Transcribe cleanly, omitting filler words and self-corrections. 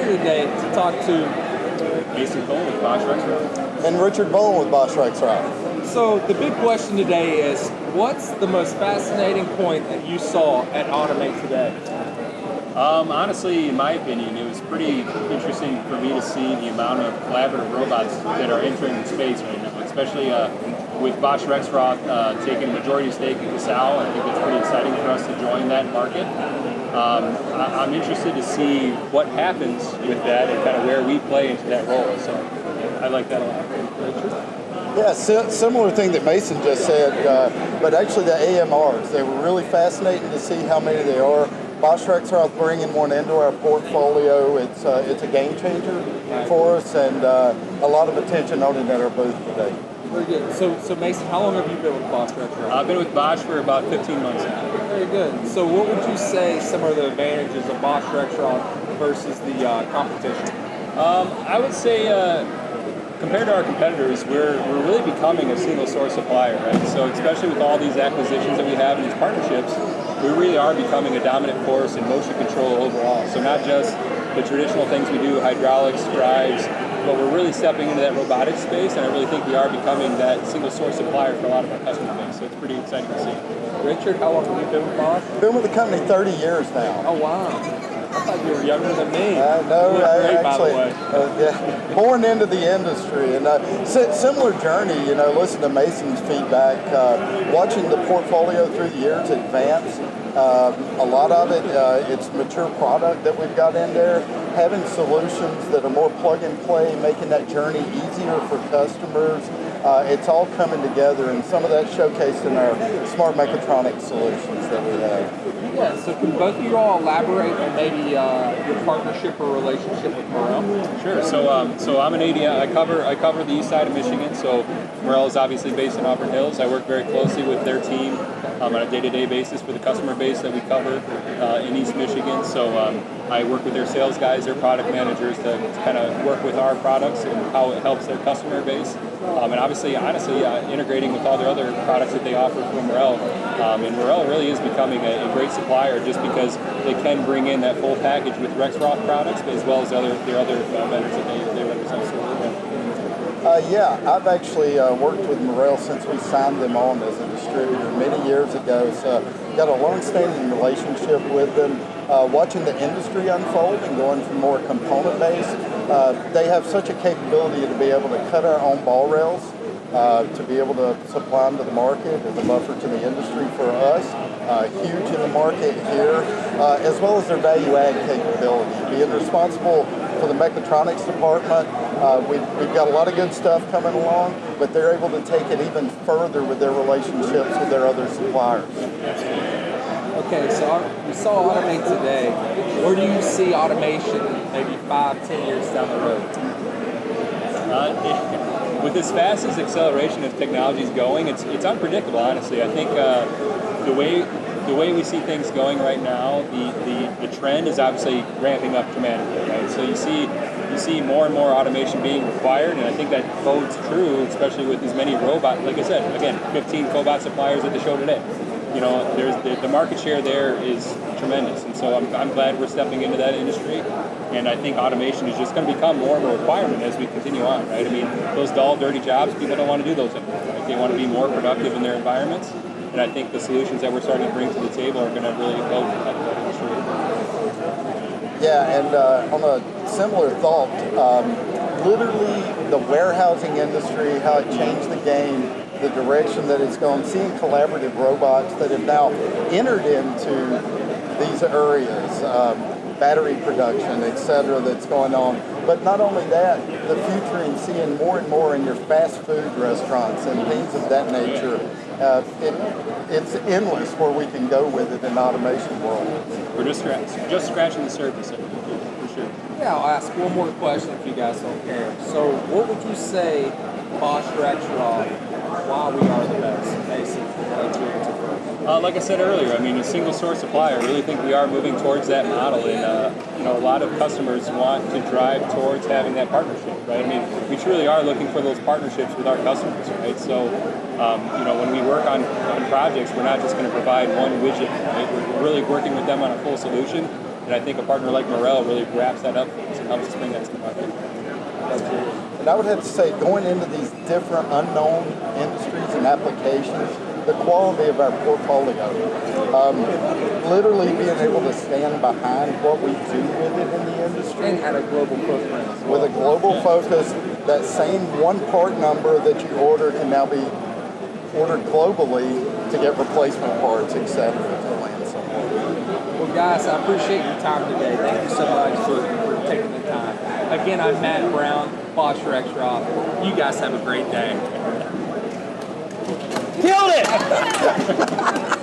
here today to talk to Mason Cole with Bosch Rexroth. And Richard Bowen with Bosch Rexroth. So the big question today is, what's the most fascinating point that you saw at Automate today? Honestly, in my opinion, it was pretty interesting for me to see the amount of collaborative robots that are entering the space right now, especially with Bosch Rexroth taking a majority stake in Casal. I think it's pretty exciting for us to join that market. I'm interested to see what happens with that and kind of where we play into that role. So I like that a lot. Yeah, similar thing that Mason just said, but actually the AMRs, they were really fascinating to see how many there are. Bosch Rexroth bringing one into our portfolio, it's a game changer for us, and a lot of attention on it at our booth today. Very good. So Mason, how long have you been with Bosch Rexroth? I've been with Bosch for about 15 months now. Very good. So what would you say some of the advantages of Bosch Rexroth versus the competition? I would say compared to our competitors, we're really becoming a single source supplier, right? So especially with all these acquisitions that we have and these partnerships, we really are becoming a dominant force in motion control overall. So not just the traditional things we do, hydraulics, drives, but we're really stepping into that robotics space, and I really think we are becoming that single source supplier for a lot of our customer base. So it's pretty exciting to see. Richard, how long have you been with Bosch? Been with the company 30 years now. Oh, wow. I thought you were younger than me. No, great, actually, by the way. Born into the industry, and similar journey. You know, listen to Mason's feedback, watching the portfolio through the years advance. A lot of it, it's mature product that we've got in there. Having solutions that are more plug and play, making that journey easier for customers. It's all coming together, and some of that showcased in our smart mechatronics solutions that we have. Yeah, so can both of you all elaborate on maybe your partnership or relationship with Morrell? Sure. So I'm an AD. I cover the east side of Michigan. So Morrell is obviously based in Auburn Hills. I work very closely with their team on a day-to-day basis for the customer base that we cover in East Michigan. So I work with their sales guys, their product managers to kind of work with our products and how it helps their customer base. And honestly, integrating with all the other products that they offer from Morrell. And Morrell really is becoming a great supplier just because they can bring in that full package with Rexroth products, as well as their other vendors that they represent. Yeah, I've actually worked with Morrell since we signed them on as a distributor many years ago. So got a long-standing relationship with them. Watching the industry unfold and going from more component-based, they have such a capability to be able to cut our own ball rails, to be able to supply them to the market as a buffer to the industry for us. Huge in the market here, as well as their value-add capability. Being responsible for the mechatronics department, we've got a lot of good stuff coming along, but they're able to take it even further with their relationships with their other suppliers. Okay, so we saw Automate today. Where do you see automation maybe 5-10 years down the road? With as fast as acceleration of technology is going, it's unpredictable, honestly. I think the way we see things going right now, the trend is obviously ramping up dramatically, right? So you see more and more automation being required, and I think that bodes true, especially with as many robots. Like I said, again, 15 cobot suppliers at the show today. You know, there's the market share there is tremendous, and so I'm glad we're stepping into that industry, and I think automation is just going to become more of a requirement as we continue on, right? I mean, those dull, dirty jobs, people don't want to do those anymore, right? They want to be more productive in their environments, and I think the solutions that we're starting to bring to the table are going to really help that industry. Yeah, and on a similar thought, literally the warehousing industry, how it changed the game, the direction that it's gone, seeing collaborative robots that have now entered into these areas, battery production, et cetera, that's going on. But not only that, the future in seeing more and more in your fast food restaurants and things of that nature, it's endless where we can go with it in the automation world. We're just scratching the surface of it, for sure. Yeah, I'll ask one more question if you guys don't care. So what would you say Bosch Rexroth, why we are the best? Mason, like I said earlier, I mean, a single source supplier. I really think we are moving towards that model, and a lot of customers want to drive towards having that partnership, right? I mean, we truly are looking for those partnerships with our customers, right? So, when we work on projects, we're not just going to provide one widget, right? We're really working with them on a full solution, and I think a partner like Morrell really wraps that up for us. helps us bring that to the market. And I would have to say, going into these different unknown industries and applications, the quality of our portfolio, literally being able to stand behind what we do with it in the industry. And had a global footprint. As well. With a global focus, that same one part number that you order can now be ordered globally to get replacement parts, etc. if it lands somewhere. Well, guys, I appreciate your time today. Thank you so much for taking the time. Again, I'm Matt Brown, Bosch Rexroth. You guys have a great day. Killed it!